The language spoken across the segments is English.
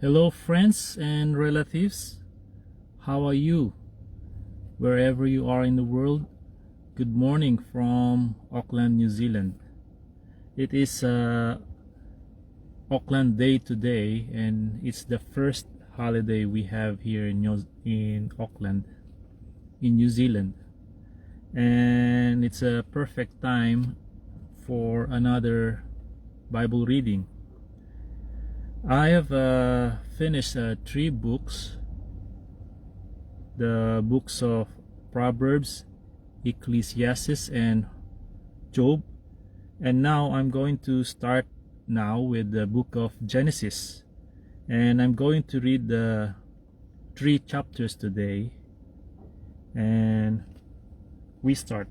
Hello, friends and relatives. How are you? Wherever you are in the world, good morning from Auckland, New Zealand. It is Auckland Day today, and it's the first holiday we have here in Auckland, in New Zealand. And it's a perfect time for another Bible reading. I have finished 3 books, the books of Proverbs, Ecclesiastes, and Job, and now I'm going to start now with the book of Genesis, and I'm going to read the 3 chapters today, and we start.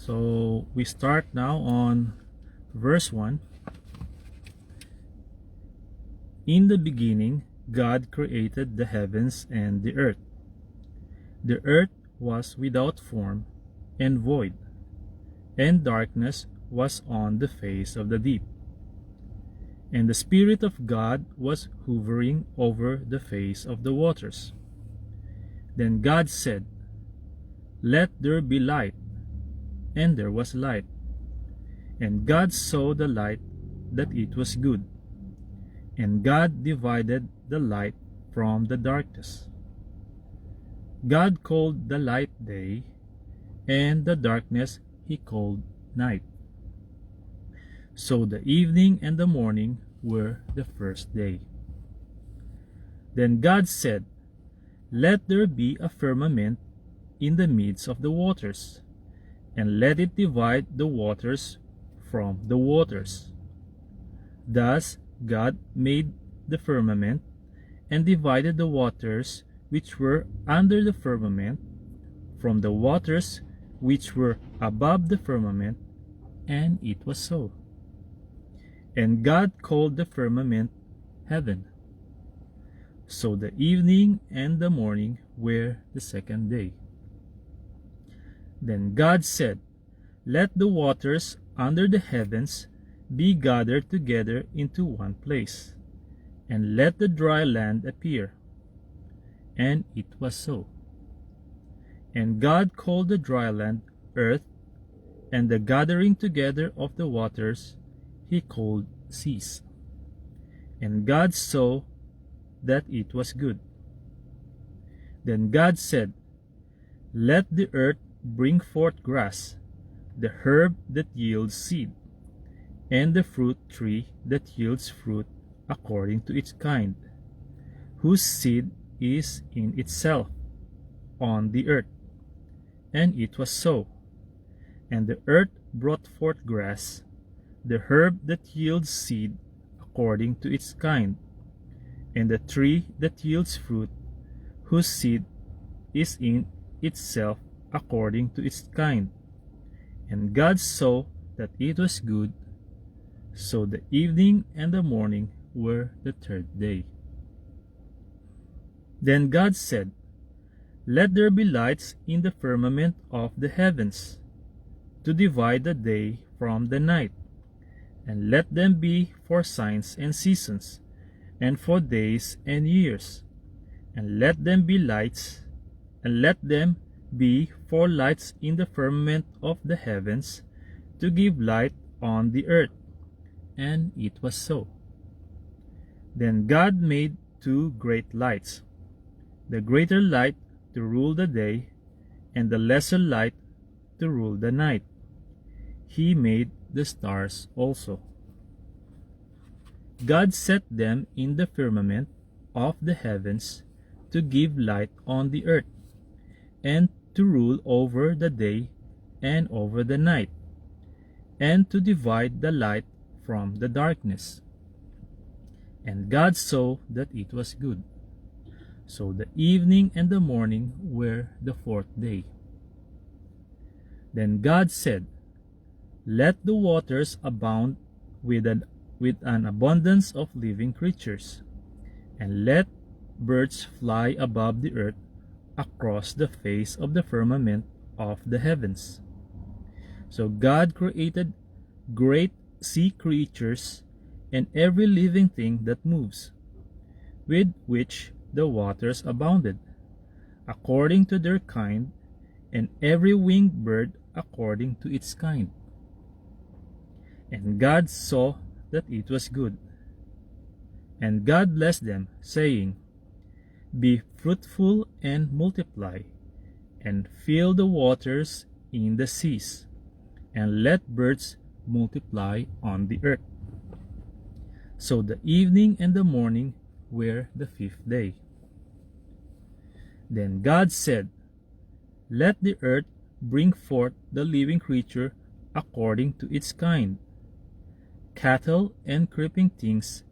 So we start now on verse 1. In the beginning, God created the heavens and the earth. The earth was without form and void, and darkness was on the face of the deep. And the Spirit of God was hovering over the face of the waters. Then God said, "Let there be light." And there was light. And God saw the light, that it was good. And God divided the light from the darkness. God called the light day, and the darkness he called night. So the evening and the morning were the first day. Then God said, "Let there be a firmament in the midst of the waters, and let it divide the waters from the waters." Thus God made the firmament, and divided the waters which were under the firmament from the waters which were above the firmament, and it was so. And God called the firmament heaven. So the evening and the morning were the second day. Then God said, "Let the waters under the heavens be gathered together into one place, and let the dry land appear." And it was so. And God called the dry land earth, and the gathering together of the waters he called seas. And God saw that it was good. Then God said, "Let the earth bring forth grass, the herb that yields seed, and the fruit tree that yields fruit according to its kind, whose seed is in itself on the earth." And it was so. And the earth brought forth grass, the herb that yields seed according to its kind, and the tree that yields fruit, whose seed is in itself according to its kind. And God saw that it was good. So the evening and the morning were the third day. Then God said, "Let there be lights in the firmament of the heavens, to divide the day from the night, and let them be for signs and seasons, and for days and years. And let them be lights, and let them be for lights in the firmament of the heavens, to give light on the earth." And it was so. Then God made 2 great lights, the greater light to rule the day, and the lesser light to rule the night. He made the stars also. God set them in the firmament of the heavens to give light on the earth, and to rule over the day and over the night, and to divide the light from the darkness. And God saw that it was good. So the evening and the morning were the fourth day. Then God said, "Let the waters abound with an abundance of living creatures, and let birds fly above the earth across the face of the firmament of the heavens." So God created great sea creatures, and every living thing that moves, with which the waters abounded, according to their kind, and every winged bird according to its kind. And God saw that it was good. And God blessed them, saying, Be fruitful and multiply, and fill the waters in the seas, and let birds multiply on the earth. So the evening and the morning were the fifth day. Then God said, Let the earth bring forth the living creature according to its kind, cattle and creeping things,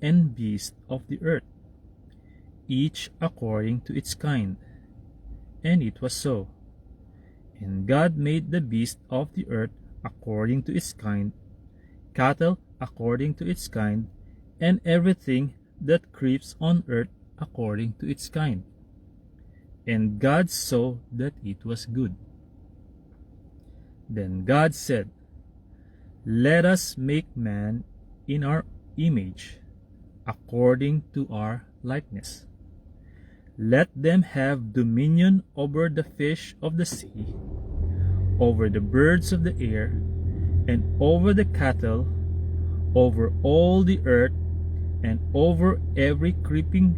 and beasts of the earth, each according to its kind. And it was so. And God made the beasts of the earth according to its kind, cattle according to its kind, and everything that creeps on earth according to its kind. And God saw that it was good. Then God said, Let us make man in our image, according to our likeness. Let them have dominion over the fish of the sea, over the birds of the air, and over the cattle, over all the earth, and over every creeping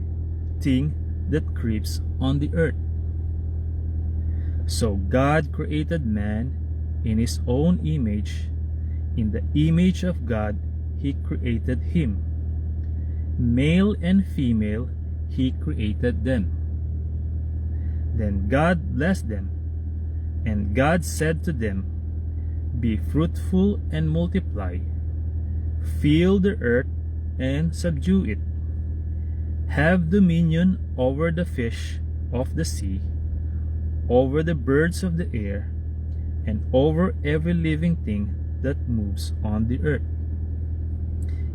thing that creeps on the earth. So God created man in his own image. In the image of God he created him. Male and female he created them. Then God blessed them, and God said to them, Be fruitful and multiply, fill the earth and subdue it. Have dominion over the fish of the sea, over the birds of the air, and over every living thing that moves on the earth.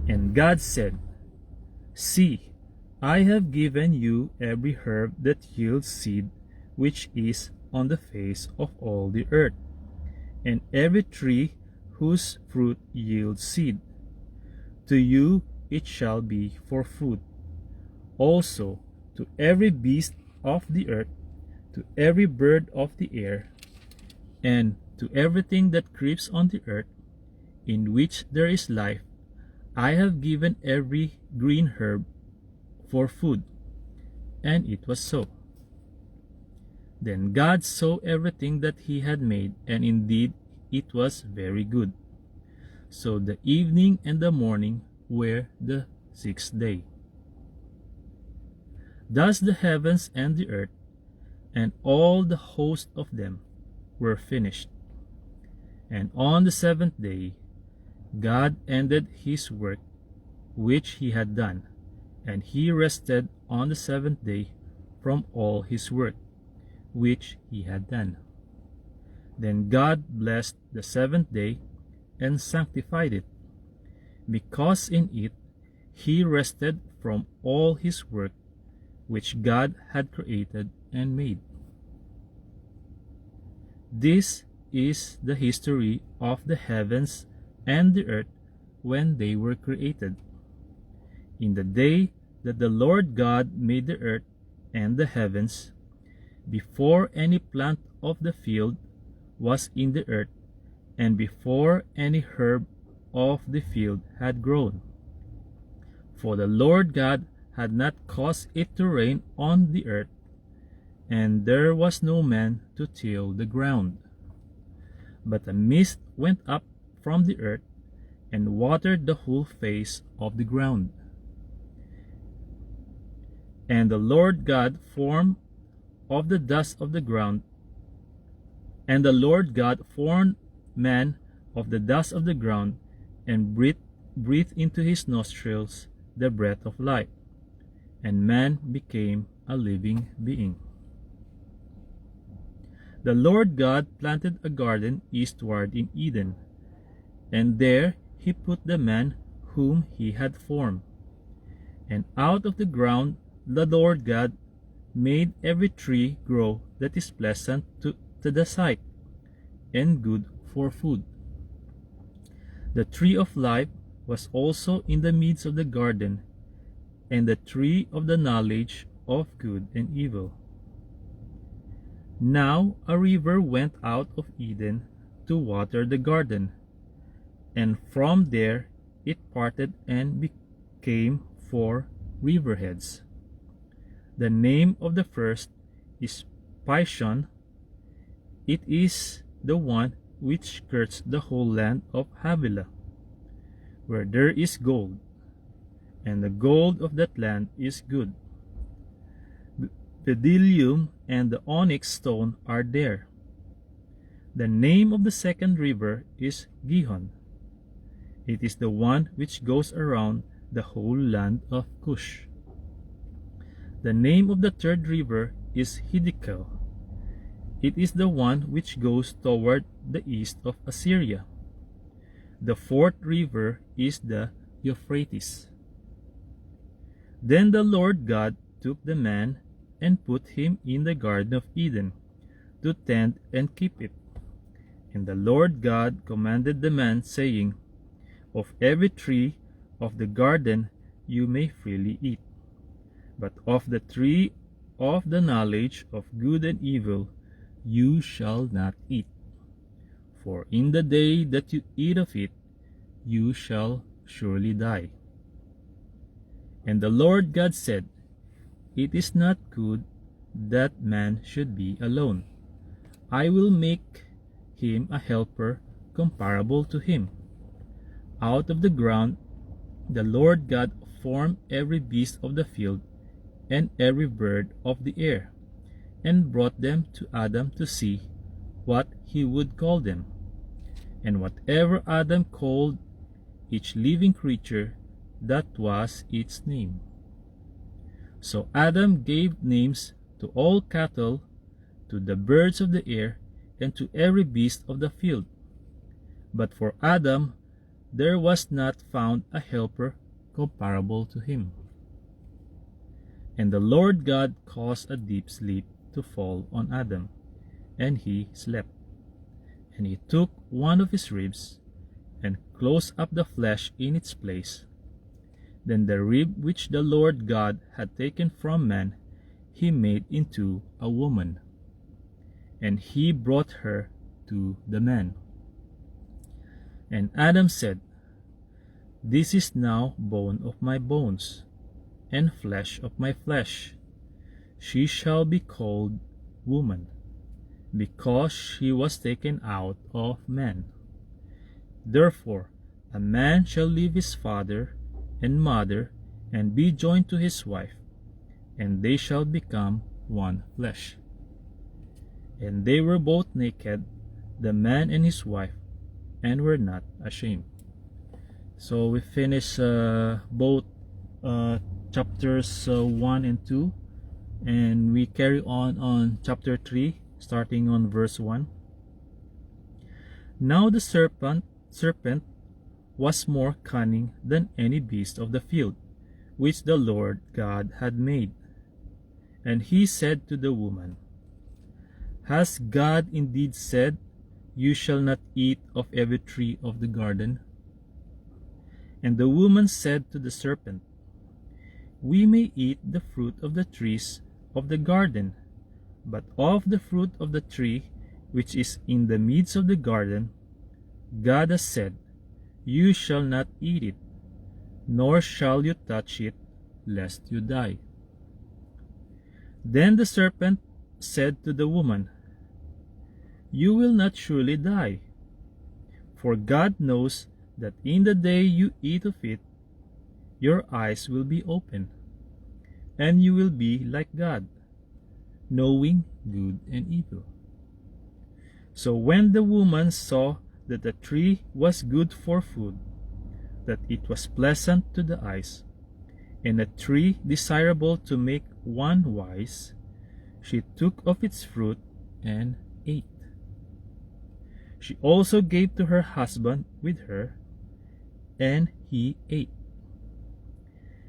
And God said, See, I have given you every herb that yields seed, which is on the face of all the earth, and every tree whose fruit yields seed. To you it shall be for food. Also to every beast of the earth, to every bird of the air, and to everything that creeps on the earth, in which there is life, I have given every green herb for food. And it was so. Then God saw everything that he had made, and indeed it was very good. So the evening and the morning were the sixth day. Thus the heavens and the earth, and all the host of them, were finished. And on the seventh day God ended his work which he had done, and he rested on the seventh day from all his work which he had done. Then God blessed the seventh day and sanctified it, because in it he rested from all his work which God had created and made. This is the history of the heavens and the earth when they were created. In the day that the Lord God made the earth and the heavens, before any plant of the field was in the earth, and before any herb of the field had grown. For the Lord God had not caused it to rain on the earth, and there was no man to till the ground. But a mist went up from the earth, and watered the whole face of the ground. And the Lord God formed of the dust of the ground, and the Lord God formed man of the dust of the ground, and breathed into his nostrils the breath of life, and man became a living being. The Lord God planted a garden eastward in Eden, and there he put the man whom he had formed. And out of the ground the Lord God made every tree grow that is pleasant to the sight, and good for food. The tree of life was also in the midst of the garden, and the tree of the knowledge of good and evil. Now a river went out of Eden to water the garden, and from there it parted and became 4 riverheads. The name of the first is Pishon. It is the one which skirts the whole land of Havilah, where there is gold, and the gold of that land is good. Bdellium and the onyx stone are there. The name of the second river is Gihon. It is the one which goes around the whole land of Cush. The name of the third river is Hiddekel. It is the one which goes toward the east of Assyria. The fourth river is the Euphrates. Then the Lord God took the man and put him in the Garden of Eden to tend and keep it. And the Lord God commanded the man, saying, Of every tree of the garden you may freely eat, but of the tree of the knowledge of good and evil you shall not eat. For in the day that you eat of it, you shall surely die. And the Lord God said, It is not good that man should be alone. I will make him a helper comparable to him. Out of the ground the Lord God formed every beast of the field and every bird of the air, and brought them to Adam to see what he would call them. And whatever Adam called each living creature, that was its name. So Adam gave names to all cattle, to the birds of the air, and to every beast of the field. But for Adam there was not found a helper comparable to him. And the Lord God caused a deep sleep to fall on Adam, and he slept. And he took one of his ribs, and closed up the flesh in its place. Then the rib which the Lord God had taken from man, he made into a woman, and he brought her to the man. And Adam said, This is now bone of my bones, and flesh of my flesh. She shall be called woman, because she was taken out of man. Therefore a man shall leave his father and mother, and be joined to his wife, and they shall become one flesh. And they were both naked, the man and his wife, and were not ashamed. So we finish both chapters 1 and 2, and we carry on chapter 3, starting on verse 1. Now the serpent was more cunning than any beast of the field, which the Lord God had made. And he said to the woman, Has God indeed said, You shall not eat of every tree of the garden? And the woman said to the serpent, We may eat the fruit of the trees of the garden, but of the fruit of the tree which is in the midst of the garden, God has said, You shall not eat it, nor shall you touch it, lest you die. Then the serpent said to the woman, You will not surely die, for God knows that in the day you eat of it, your eyes will be open, and you will be like God, knowing good and evil. So when the woman saw that the tree was good for food, that it was pleasant to the eyes, and a tree desirable to make one wise, she took of its fruit and ate. She also gave to her husband with her, and he ate.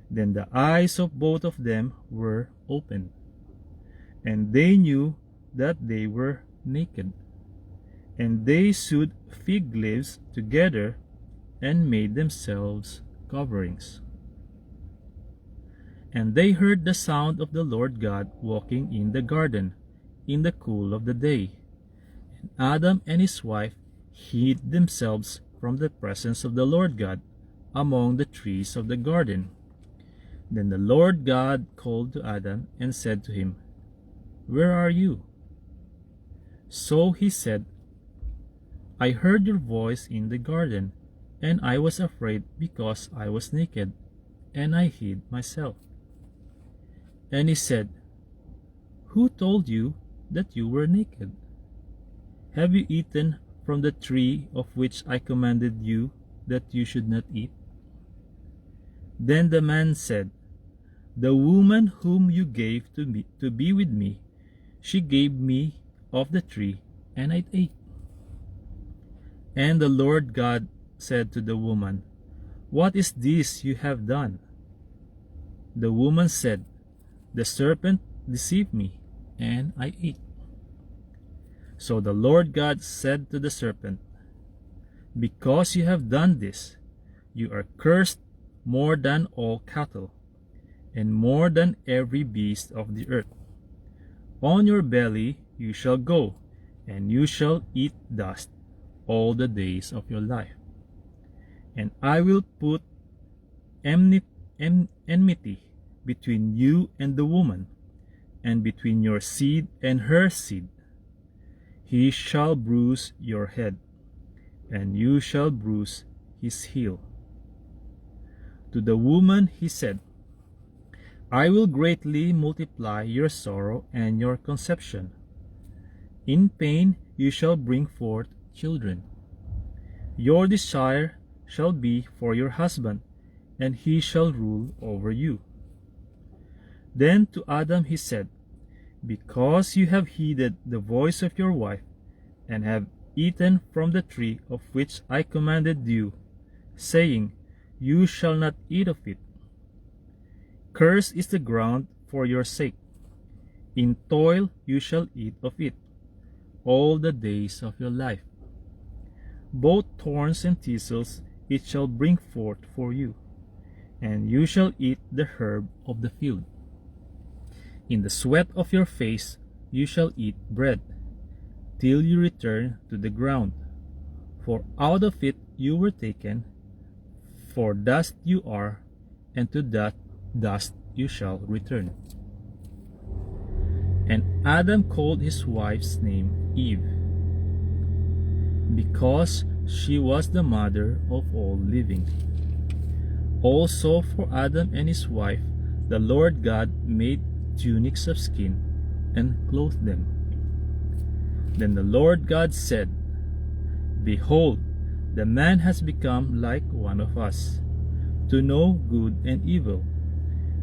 Then the eyes of both of them were opened, and they knew that they were naked. And they sewed fig leaves together and made themselves coverings. And they heard the sound of the Lord God walking in the garden in the cool of the day. And Adam and his wife hid themselves from the presence of the Lord God among the trees of the garden. Then the Lord God called to Adam and said to him, "Where are you?" So he said, "I heard your voice in the garden, and I was afraid because I was naked, and I hid myself." And he said, "Who told you that you were naked? Have you eaten from the tree of which I commanded you that you should not eat?" Then the man said, "The woman whom you gave to be with me, she gave me of the tree, and I ate." And the Lord God said to the woman, "What is this you have done?" The woman said, "The serpent deceived me, and I ate." So the Lord God said to the serpent, "Because you have done this, you are cursed more than all cattle, and more than every beast of the earth. On your belly you shall go, and you shall eat dust all the days of your life. And I will put enmity between you and the woman, and between your seed and her seed. He shall bruise your head, and you shall bruise his heel." To the woman he said, "I will greatly multiply your sorrow and your conception. In pain you shall bring forth children. Your desire shall be for your husband, and he shall rule over you." Then to Adam he said, "Because you have heeded the voice of your wife, and have eaten from the tree of which I commanded you, saying, 'You shall not eat of it,' cursed is the ground for your sake. In toil you shall eat of it all the days of your life. Both thorns and thistles it shall bring forth for you, and you shall eat the herb of the field. In the sweat of your face you shall eat bread, till you return to the ground. For out of it you were taken, for dust you are, and to that dust you shall return." And Adam called his wife's name Eve, because she was the mother of all living. Also for Adam and his wife the Lord God made tunics of skin and clothed them. Then the Lord God said, "Behold, the man has become like one of us, to know good and evil.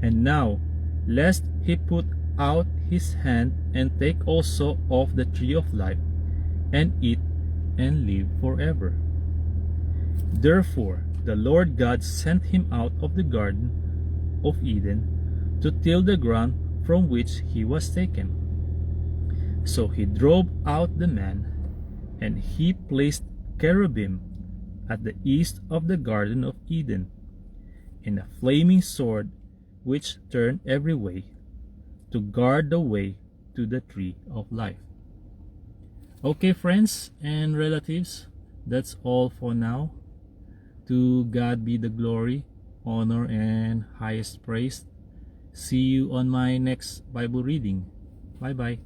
And now, lest he put out his hand and take also of the tree of life, and eat and live forever." Therefore the Lord God sent him out of the garden of Eden to till the ground from which he was taken. So he drove out the man, and he placed cherubim at the east of the garden of Eden, and a flaming sword which turned every way, to guard the way to the tree of life. Okay, friends and relatives, that's all for now. To God be the glory, honor, and highest praise. See you on my next Bible reading. Bye bye.